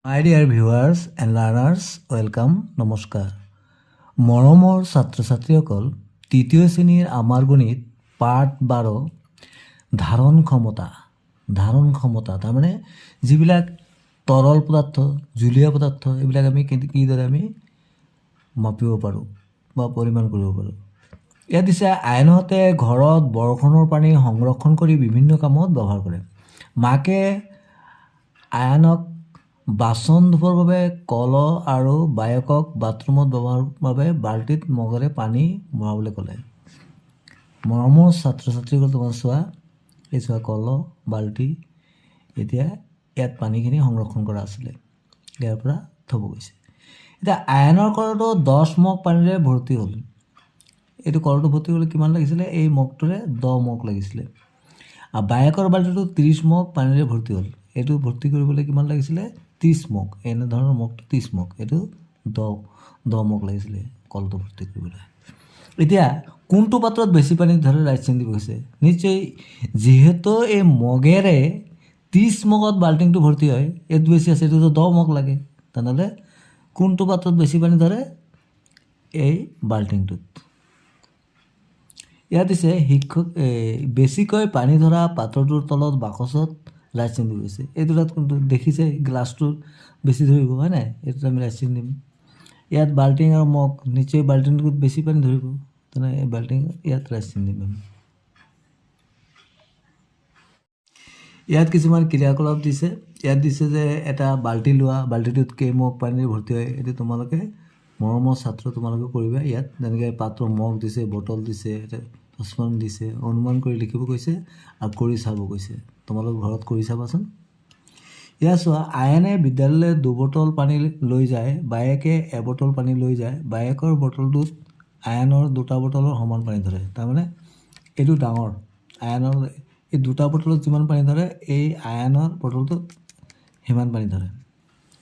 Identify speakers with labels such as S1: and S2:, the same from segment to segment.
S1: My dear viewers and learners welcome নমস্কাৰ মৰমৰ ছাত্ৰ ছাত্ৰীসকল তৃতীয় শ্ৰেণীৰ আমাৰ গণিত পাঠ 12 ধাৰণ ক্ষমতা তাৰমানে যিবিলাক তৰল পদাৰ্থ জুলীয়া পদাৰ্থ এইবিলাক আমি কিদৰে আমি মাপিব পাৰোঁ বা পৰিমাণ কৰিব পাৰোঁ। ইয়াত দিছে আইনহঁতে ঘৰত বৰষুণৰ পানী সংৰক্ষণ কৰি বিভিন্ন কামত ব্যৱহাৰ কৰে। মাকে আয়নক বাচন ধুবৰ বাবে কল আৰু বায়েকক বাথৰুমত ব্যৱহাৰৰ বাবে বাল্টিত মগেৰে পানী ভৰাবলৈ ক'লে। মৰমৰ ছাত্ৰ ছাত্ৰীসকল তোমাৰ চোৱা এই চোৱা কল বাল্টি এতিয়া ইয়াত পানীখিনি সংৰক্ষণ কৰা আছিলে, ইয়াৰ পৰা থ'ব গৈছে। এতিয়া আয়নৰ কলটো 10 মগ পানীৰে ভৰ্তি হ'ল। এইটো কলটো ভৰ্তি হ'লে কিমান লাগিছিলে? এই মগটোৰে 10 মগ লাগিছিলে। আৰু বায়েকৰ বাল্টিটো 30 মগ পানীৰে ভৰ্তি হ'ল। এইটো ভৰ্তি কৰিবলৈ কিমান লাগিছিলে? 30 মগ। এনেধৰণৰ মগটো 30 মগ, এইটো 10 মগ লাগিছিলে কলটো ভৰ্তি কৰিবলৈ। এতিয়া কোনটো পাত্ৰত বেছি পানী ধৰে ৰাইট চিন দিব গৈছে। নিশ্চয় যিহেতু এই মগেৰে 30 মগত বাল্টিংটো ভৰ্তি হয়, এইটো বেছি আছে, এইটোতো 10 মগ লাগে। তেনেহ'লে কোনটো পাত্ৰত বেছি পানী ধৰে? এই বাল্টিংটোত। ইয়াত দিছে বেছিকৈ পানী ধৰা পাত্ৰটোৰ তলত বাকচত ৰাইট চিন দিব গৈছে। এইটো তাত কোনটো দেখিছে? গ্লাছটোৰ বেছি ধৰিব, হয় নাই? এইটোত আমি ৰাইট চিন দিম। ইয়াত বাল্টিং আৰু মগ, নিশ্চয় বাল্টিংটোত বেছি পানী ধৰিব, তেনে এই বাল্টিং ইয়াত ৰাইট চিন দিম আমি। ইয়াত কিছুমান ক্ৰিয়াকলাপ দিছে। ইয়াত দিছে যে এটা বাল্টি লোৱা, বাল্টিটোত কেইমগ পানী ভৰ্তি হয়, এইটো তোমালোকে মৰমৰ ছাত্ৰ তোমালোকে কৰিবা। ইয়াত যেনেকৈ পাত্ৰ মগ দিছে, বটল দিছে, চচপেন দিছে, অনুমান কৰি লিখিব কৈছে আৰু কৰি চাব কৈছে। তোমালোক ঘৰত কৰি চাবাচোন। ইয়াত চোৱা আয়নে বিদ্যালয়লৈ 2 বটল পানী লৈ যায়, বায়েকে 1 বটল পানী লৈ যায়। বায়েকৰ বটলটোত আয়নৰ 2টা বটলৰ সমান পানী ধৰে। তাৰমানে এইটো ডাঙৰ আয়নৰ এই 2টা বটলত যিমান পানী ধৰে এই আয়নৰ বটলটোত সিমান পানী ধৰে।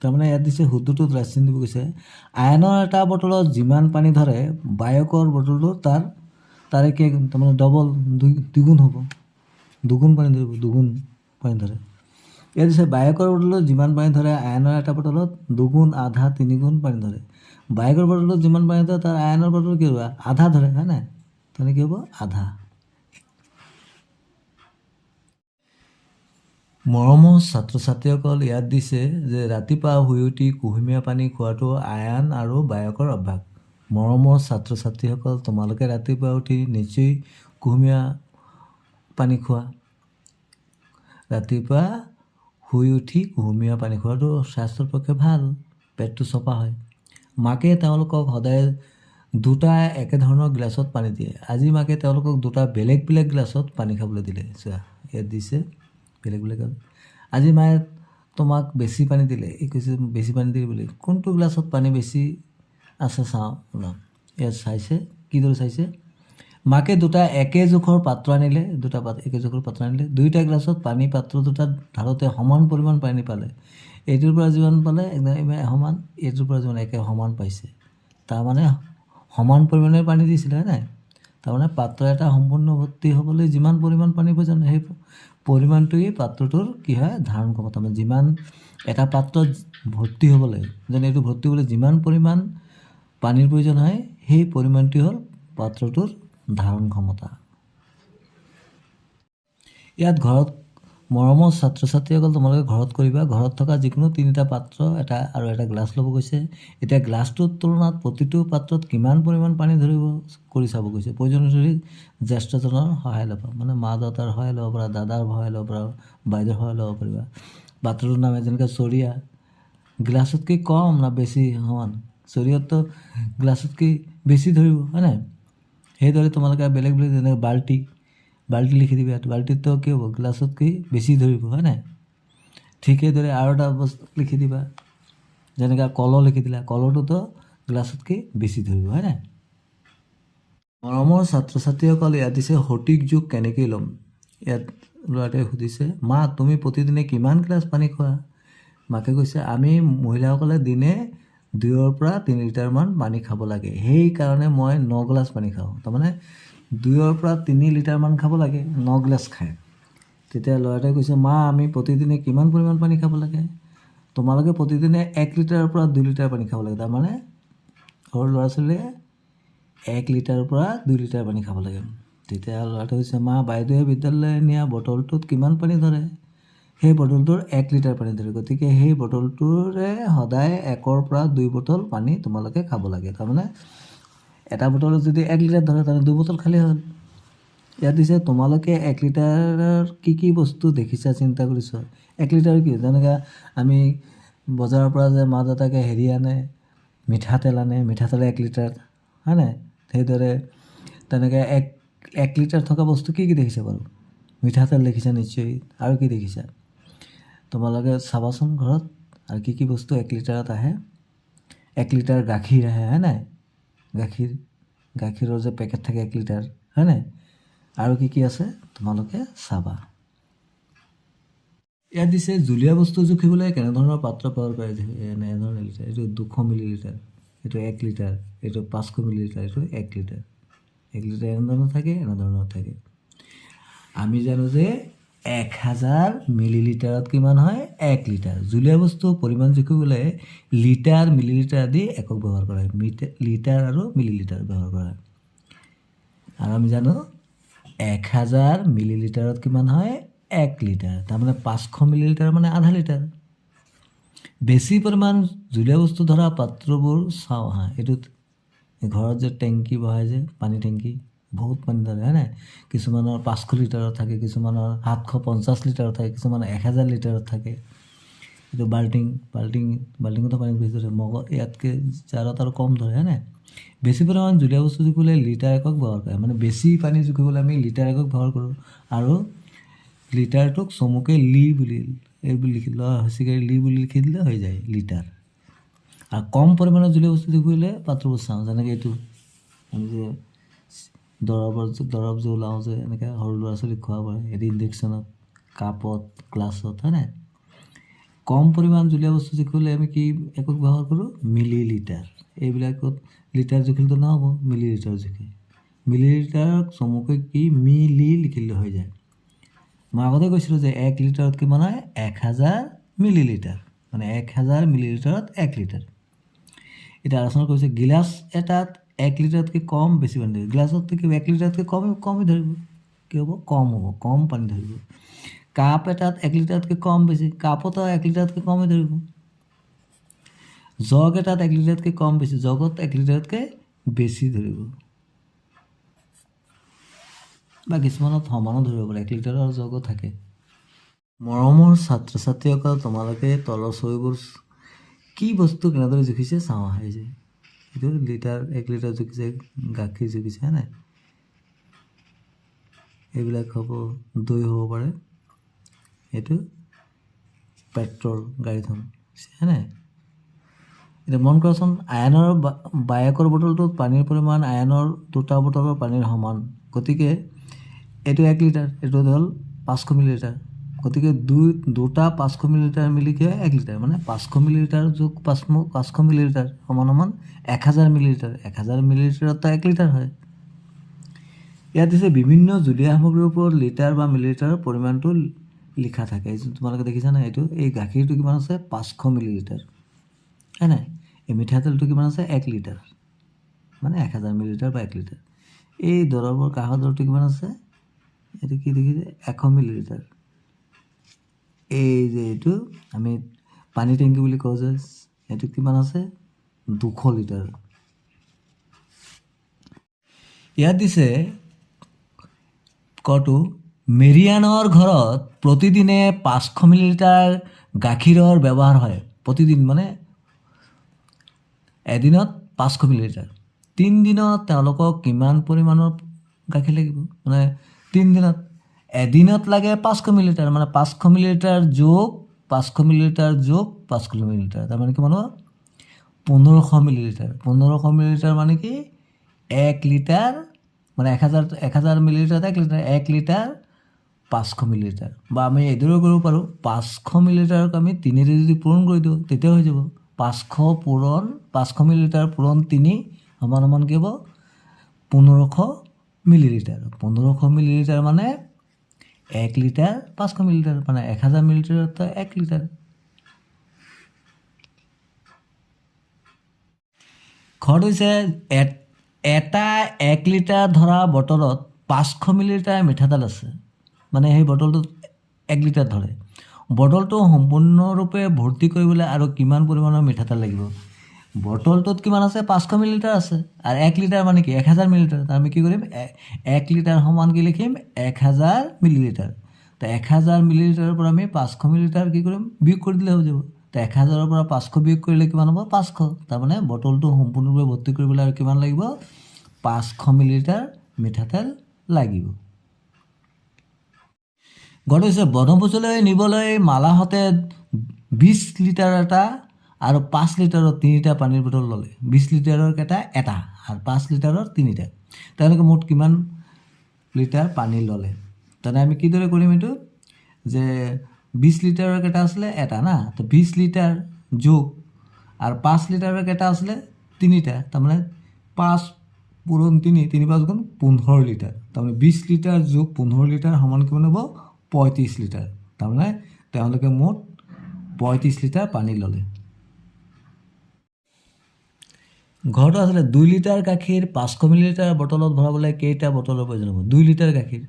S1: তাৰমানে ইয়াত দিছে শুদ্ধটোত ৰাইট চিন দিব গৈছে। আয়নৰ এটা বটলত যিমান পানী ধৰে বায়েকৰ বটলটো তাৰে তাৰমানে ডবল দুগুণ হ'ব, দুগুণ পানী ধৰিব, দুগুণ পানী ধৰে। ইয়াত দিছে বায়েকৰ বটলত যিমান পানী ধৰে আয়নৰ এটা বটলত দুগুণ, আধা, 3 গুণ পানী ধৰে। বায়েকৰ বটলত যিমান পানী ধৰে তাৰ আয়নৰ বটলত কি হ'ব? আধা ধৰে, হয় নাই? তেনে কি হ'ব? আধা। মৰমৰ ছাত্ৰ ছাত্ৰীসকল ইয়াত দিছে যে ৰাতিপুৱা শুই উঠি কুহুমীয়া পানী খোৱাটো আয়ান আৰু বায়েকৰ অভ্যাস। মৰমৰ ছাত্ৰ ছাত্ৰীসকল তোমালোকে ৰাতিপুৱা উঠি নিশ্চয় কুহুমীয়া পানী খোৱা। ৰাতিপুৱা শুই উঠি কুহুমীয়া পানী খোৱাটো স্বাস্থ্যৰ পক্ষে ভাল, পেটটো চফা হয়। মাকে তেওঁলোকক সদায় 2টা একেধৰণৰ গিলাচত পানী দিয়ে। আজি মাকে তেওঁলোকক 2টা বেলেগ বেলেগ গিলাচত পানী খাবলৈ দিলে। চোৱা ইয়াত দিছে বেলেগ বেলেগ। আজি মায়ে তোমাক বেছি পানী দিলে, এই কৈছে বেছি পানী দিলে বুলি। কোনটো গিলাচত পানী বেছি আছে চাওঁ ওলাম। ইয়াত চাইছে, কিদৰে চাইছে? মাকে 2টা একে জোখৰ পাত্ৰ আনিলে, 2টা একে জোখৰ পাত্ৰ আনিলে। 2টা গিলাচত পানী পাত্ৰ 2টাত ঢালোতে সমান পৰিমাণ পানী পালে। এইটোৰ পৰা যিমান পালে একদম সমান, এইটোৰ পৰা যিমান একে সমান পাইছে। তাৰমানে সমান পৰিমাণে পানী দিছিলে, হয় নাই? তাৰমানে পাত্ৰ এটা সম্পূৰ্ণ ভৰ্তি হ'বলৈ যিমান পৰিমাণ পানী প্ৰয়োজন সেই পৰিমাণটোৱেই পাত্ৰটোৰ কি হয়? ধাৰণ ক্ষমতা। মানে যিমান এটা পাত্ৰত ভৰ্তি হ'বলৈ, যেনে এইটো ভৰ্তি হ'বলৈ যিমান পৰিমাণ পানীৰ প্ৰয়োজন হয় সেই পৰিমাণটোৱে হ'ল পাত্ৰটোৰ ধাৰণ ক্ষমতা। ইয়াত ঘৰত মৰমৰ ছাত্ৰ ছাত্ৰীসকল তোমালোকে ঘৰত কৰিবা। ঘৰত থকা যিকোনো 3টা পাত্ৰ আৰু এটা গ্লাছ ল'ব গৈছে। এতিয়া গ্লাছটোৰ তুলনাত প্ৰতিটো পাত্ৰত কিমান পৰিমাণ পানী ধৰিব কৰি চাব গৈছে। প্ৰয়োজন অনুসৰি জ্যেষ্ঠজনৰ সহায় ল'বা, মানে মা দেউতাৰ সহায় ল'ব পাৰা, দাদাৰ সহায় ল'ব পাৰা, বাইদেউৰ সহায় ল'ব পাৰিবা। পাত্ৰটোৰ নাম যেনেকৈ চৰিয়া, গ্লাছতকৈ কম না বেছি সমান? চৰিয়াততো গ্লাছতকৈ বেছি ধৰিব, হয় নাই? সেইদৰে তোমালোকে বেলেগ বেলেগ যেনেকৈ বাল্টি লিখি দিবা। বাল্টিততো কি হ'ব? গ্লাছতকৈ বেছি ধৰিব, হয় নাই? ঠিক সেইদৰে আৰু এটা বস্তু লিখি দিবা, যেনেকৈ কল লিখি দিলা, কলৰটোতো গ্লাছতকৈ বেছি ধৰিব, হয় নাই? মৰমৰ ছাত্ৰ ছাত্ৰীসকল ইয়াত দিছে সঠিক জোখ কেনেকৈ ল'ম। ইয়াত ল'ৰাটোৱে সুধিছে, মা তুমি প্ৰতিদিনে কিমান গিলাচ পানী খোৱা? মাকে কৈছে আমি মহিলাসকলে দিনে 2ৰ পৰা 3 লিটাৰমান পানী খাব লাগে, সেইকাৰণে মই 9 গিলাচ পানী খাওঁ। তাৰমানে 2ৰ পৰা 3 লিটাৰমান খাব লাগে, 9 গিলাচ খায়। তেতিয়া ল'ৰাটোৱে কৈছে, মা আমি প্ৰতিদিনে কিমান পৰিমাণ পানী খাব লাগে? তোমালোকে প্ৰতিদিনে 1 লিটাৰৰ পৰা 2 লিটাৰ পানী খাব লাগে। তাৰমানে সৰু ল'ৰা ছোৱালীয়ে 1 লিটাৰৰ পৰা 2 লিটাৰ পানী খাব লাগে। তেতিয়া ল'ৰাটোৱে কৈছে, মা বাইদেৱে বিদ্যালয়লৈ নিয়া বটলটোত কিমান পানী ধৰে? সেই বটলটোৰ 1 লিটাৰ পানী ধৰে। গতিকে সেই বটলটোৰে সদায় 1ৰ পৰা 2 বটল পানী তোমালোকে খাব লাগে। তাৰমানে এটা বটলত যদি 1 লিটাৰ ধৰে তাৰমানে 2 বটল খালেই হ'ল। ইয়াত দিছে তোমালোকে 1 লিটাৰৰ কি বস্তু দেখিছা চিন্তা কৰিছ? 1 লিটাৰ কি? যেনেকৈ আমি বজাৰৰ পৰা যে মা দেউতাকে হেৰি আনে, মিঠাতেল আনে, মিঠাতেল 1 লিটাৰ, হয় নাই? সেইদৰে তেনেকৈ 1 লিটাৰ থকা বস্তু কি দেখিছা বাৰু? মিঠাতেল দেখিছা নিশ্চয়। আৰু কি দেখিছা? তোমালোকে চাবাচোন ঘৰত আৰু কি বস্তু 1 লিটাৰত আহে। 1 লিটাৰ গাখীৰ আহে, হয় নাই? গাখীৰৰ যে পেকেট থাকে 1 লিটাৰ, হয় নাই? আৰু কি আছে তোমালোকে চাবা। ইয়াত দিছে জুলীয়া বস্তু জুখিবলৈ কেনেধৰণৰ পাত্ৰ ব্যৱহাৰ কৰে? এনেধৰণৰ লিটাৰ, এইটো 200 মিলিলিটাৰ, এইটো 1 লিটাৰ, এইটো 500 মিলিলিটাৰ, এইটো 1 লিটাৰ। 1 লিটাৰ এনেধৰণৰ থাকে, এনেধৰণৰ থাকে। আমি জানো যে 1000 মিলিলিটাৰত কিমান হয়? 1 লিটাৰ। জুলীয়া বস্তু পৰিমাণ জুখিবলৈ লিটাৰ, মিলিলিটাৰ আদি একক ব্যৱহাৰ কৰা হয়। লিটাৰ আৰু মিলিলিটাৰ ব্যৱহাৰ কৰা হয়। আৰু আমি জানো 1000 মিলিলিটাৰত কিমান হয়? 1 লিটাৰ। তাৰমানে 500 মিলিলিটাৰ মানে আধা লিটাৰ। বেছি পৰিমাণ জুলীয়া বস্তু ধৰা পাত্ৰবোৰ চাওঁ হা। এইটোত ঘৰত যে টেংকি বহাই যে পানী টেংকি, বহুত পানী ধৰে, হয় নাই? কিছুমানৰ 500 লিটাৰত থাকে, কিছুমানৰ 750 লিটাৰত থাকে, কিছুমানৰ 1000 লিটাৰত থাকে। এইটো বাল্টিঙতো পানী বেছি ধৰে। ইয়াতকৈ জাৰত আৰু কম ধৰে, হয় নাই? বেছি পৰিমাণ জুলীয়া বস্তু জুখিবলৈ লিটাৰ একক ব্যৱহাৰ কৰে। মানে বেছি পানী জুখিবলৈ আমি লিটাৰ একক ব্যৱহাৰ কৰোঁ। আৰু লিটাৰটোক চমুকৈ লি বুলি লিখি লিখি দিলে হৈ যায় লিটাৰ। আৰু কম পৰিমাণৰ জুলীয়া বস্তু জুখিবলৈ পাত্ৰবোৰ চাওঁ। যেনেকৈ এইটো আমি যে দৰৱ যে ওলাওঁ যে এনেকৈ সৰু ল'ৰা ছোৱালীক খুৱাব পাৰে, এইটো ইণ্ডেকশ্যনত, কাপত, গ্লাছত, হয় নাই? কম পৰিমাণ জুলীয়া বস্তু জুখিবলৈ আমি কি একক ব্যৱহাৰ কৰোঁ? মিলি লিটাৰ। এইবিলাকত লিটাৰ জুখিলেতো নহ'ব, মিলি লিটাৰ জুখে। মিলি লিটাৰক চমুকৈ কি মিলি লিখিলে হৈ যায়। মই আগতে কৈছিলোঁ যে 1 লিটাৰত কিমান হয়? 1000 মিলিলিটাৰ। মানে 1000 মিলিলিটাৰত 1 লিটাৰ। এতিয়া আলোচনা কৰিছে গিলাচ এটাত 1 লিটাৰতকৈ কম বেছি পানী ধৰিব। গিলাচত কি 1 লিটাৰতকৈ কমেই ধৰিব। কি হ'ব? কম হ'ব, কম পানী ধৰিব। কাপ এটাত 1 লিটাৰতকৈ কম বেছি, কাপতো 1 লিটাৰতকৈ কমেই ধৰিব। জগ এটাত 1 লিটাৰতকৈ কম বেছি, জগত 1 লিটাৰতকৈ বেছি ধৰিব। বা কিছুমানত সমানো ধৰিব পাৰে, 1 লিটাৰৰ জগো থাকে। মৰমৰ ছাত্ৰ ছাত্ৰীসকল, তোমালোকে তলৰ ছবিবোৰ কি বস্তু কেনেদৰে জুখিছে চাওঁ আহে যে। এইটো লিটাৰ 1 লিটাৰ জুখিছে, গাখীৰ জুখিছে, হয় নাই? এইবিলাক হ'ব দৈ হ'ব পাৰে, এইটো পেট্ৰল গাড়ীখন, হয় নাই? এতিয়া মন কৰাচোন, আয়নৰ বায়কৰ বটলটোত পানীৰ পৰিমাণ আয়নৰ 2টা বটলৰ পানীৰ সমান। গতিকে এইটো 1 লিটাৰ, এইটো হ'ল 500 মিলিলিটাৰ। গতিকে দুটা 500 মিলিলিটাৰ মিলি কি হয়? 1 লিটাৰ। মানে 500 মিলিলিটাৰ যোগ 500 মিলিলিটাৰ সমান 1000 মিলিলিটাৰ। 1000 মিলিলিটাৰতো 1 লিটাৰ হয়। ইয়াত দিছে বিভিন্ন জুলীয়া সামগ্ৰীৰ ওপৰত লিটাৰ বা মিলিলিটাৰৰ পৰিমাণটো লিখা থাকে। তোমালোকে দেখিছানে? এই গাখীৰটো কিমান আছে? 500 মিলিলিটাৰ, হয় নাই? এই মিঠাতেলটো কিমান আছে? 1 লিটাৰ, মানে 1000 মিলিলিটাৰ বা 1 লিটাৰ। এই দৰৱৰ কাঁহৰ দৰৱটো কিমান আছে? এইটো কি দেখিছে? 100 মিলিলিটাৰ। এই যে এইটো আমি পানী টেংকি বুলি কওঁ যে, এইটো কিমান আছে? 200 লিটাৰ। ইয়াত দিছে কটো মেৰিয়ানৰ ঘৰত প্ৰতিদিনে 500 মিলিলিটাৰ গাখীৰৰ ব্যৱহাৰ হয়। প্ৰতিদিন মানে এদিনত 500 মিলিলিটাৰ। 3 দিনত তেওঁলোকক কিমান পৰিমাণৰ গাখীৰ লাগিব? মানে 3 দিনত, এদিনত লাগে 500 মিলিলিটাৰ, মানে 500 মিলিলিটাৰ যোগ 500 মিলিলিটাৰ যোগ 500 মিলিলিটাৰ, তাৰমানে কিমান হ'ব? 1500 মিলিলিটাৰ। 1500 মিলিলিটাৰ মানে কি? 1 লিটাৰ, মানে 1000 মিলিলিটাৰ 1 লিটাৰ, 1 লিটাৰ 500 মিলিলিটাৰ। বা আমি এইদৰে কৰিব পাৰোঁ, 500 মিলিলিটাৰক আমি 3 দি যদি পূৰণ কৰি দিওঁ তেতিয়া হৈ যাব। 500 মিলিলিটাৰ পূৰণ 3 সমান কি হ'ব? 1500 মিলিলিটাৰ। 1500 মিলিলিটাৰ মানে 1 লিটাৰ 500 মিলিলিটাৰ, মানে 1000 মিলিলিটাৰত 1 লিটাৰ। ঘৰত হৈছে এটা 1 লিটাৰ ধৰা বটলত 500 মিলিলিটাৰ মিঠাতেল আছে, মানে সেই বটলটোত 1 লিটাৰ ধৰে। বটলটো সম্পূৰ্ণৰূপে ভৰ্তি কৰিবলৈ আৰু কিমান পৰিমাণৰ মিঠাতেল লাগিব? বটলটোত কিমান আছে? 500 মিলিলিটাৰ আছে, আৰু 1 লিটাৰ মানে কি? 1000 মিলিলিটাৰ। তো আমি কি কৰিম? 1 লিটাৰ সমান কি লিখিম? 1000 মিলিলিটাৰ। তো 1000 মিলিলিটাৰৰ পৰা আমি 500 মিলিলিটাৰ কি কৰিম? বিয়োগ কৰি দিলে হৈ যাব। তো 1000ৰ পৰা 500 বিয়োগ কৰিলে কিমান হ'ব? 500। তাৰমানে বটলটো সম্পূৰ্ণৰূপে ভৰ্তি কৰিবলৈ আৰু কিমান লাগিব? 500 মিলিলিটাৰ মিঠাতেল লাগিব। ঘৰত হৈছে বনভোজলৈ নিবলৈ মালাহঁতে 20 লিটাৰ এটা আৰু 5 লিটাৰৰ 3টা পানীৰ বটল ল'লে। 20 লিটাৰৰ এটা আৰু 5 লিটাৰৰ 3টা। তেওঁলোকে মুঠ কিমান লিটাৰ পানী ল'লে? তেনে আমি কিদৰে কৰিম এইটো? যে 20 লিটাৰৰ কেইটা আছিলে? এটা না। তো 20 লিটাৰ যোগ আৰু 5 লিটাৰৰ কেইটা আছিলে? 3টা। তাৰমানে 5 পূৰণ 3, 3 5 গুণ 15 লিটাৰ। তাৰমানে 20 লিটাৰ যোগ 15 লিটাৰ সমান কিমান হ'ব? 35 লিটাৰ। তাৰমানে তেওঁলোকে মুঠ 35 লিটাৰ পানী ল'লে। ঘৰটো আছিলে 2 লিটাৰ গাখীৰ 500 মিলিলিটাৰ বটলত ভৰাবলৈ কেইটা বটলৰ প্ৰয়োজন হ'ব? 2 লিটাৰ গাখীৰ।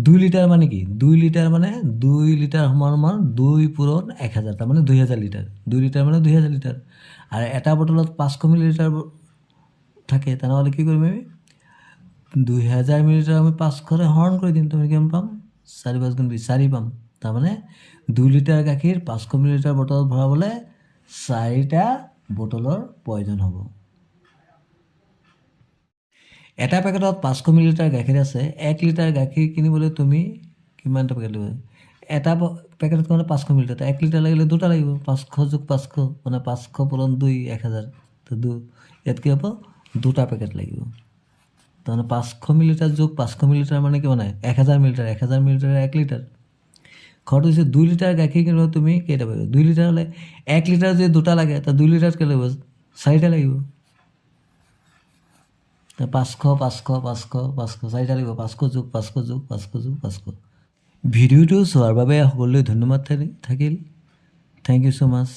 S1: 2 লিটাৰ মানে কি? 2 লিটাৰ মানে 2 লিটাৰ সমান 2 পূৰণ 1000, তাৰমানে 2000 লিটাৰ। 2 লিটাৰ মানে 2000 লিটাৰ। আৰু এটা বটলত 500 মিলিলিটাৰ থাকে, তেনেহ'লে কি কৰিম আমি? 2000 মিলিলিটাৰ আমি 500ৰে হৰণ কৰি দিম। তুমি কিমান পাম? 4 5 গুণ 20, 4 পাম। তাৰমানে 2 লিটাৰ গাখীৰ 500 মিলিলিটাৰ বটলত ভৰাবলৈ 4টা বটলৰ প্ৰয়োজন হ'ব। এটা পেকেটত 500 মিলিলিটাৰ গাখীৰ আছে। 1 লিটাৰ গাখীৰ কিনিবলৈ তুমি কিমানটা পেকেট লাগিব? এটা পেকেটত মানে 500 মিলিলিটাৰ। 1 লিটাৰ লাগিলে 2টা লাগিব। 500 যোগ 500 মানে 500 পূৰণ 2 1000। তো ইয়াত কি হ'ব? 2টা পেকেট লাগিব। তাৰমানে 500 মিলিলিটাৰ যোগ 500 মিলিলিটাৰ মানে কিমান? 1000 মিলিলিটাৰ। 1000 millilitre 1 litre. ঘৰত হৈছে 2 লিটাৰ গাখীৰ কিনিব তুমি কেইটা পাবা? 2 লিটাৰ হ'লে 1 লিটাৰ যদি 2টা লাগে, তো 2 লিটাৰ কেই লাগিব? 4টা লাগিব। 500 500 500 500 4টা লাগিব। 500 যোগ 500 যোগ 500 যোগ 500। ভিডিঅ'টো চোৱাৰ বাবে সকলোলৈ ধন্যবাদ থাকিল। Thank you so' much.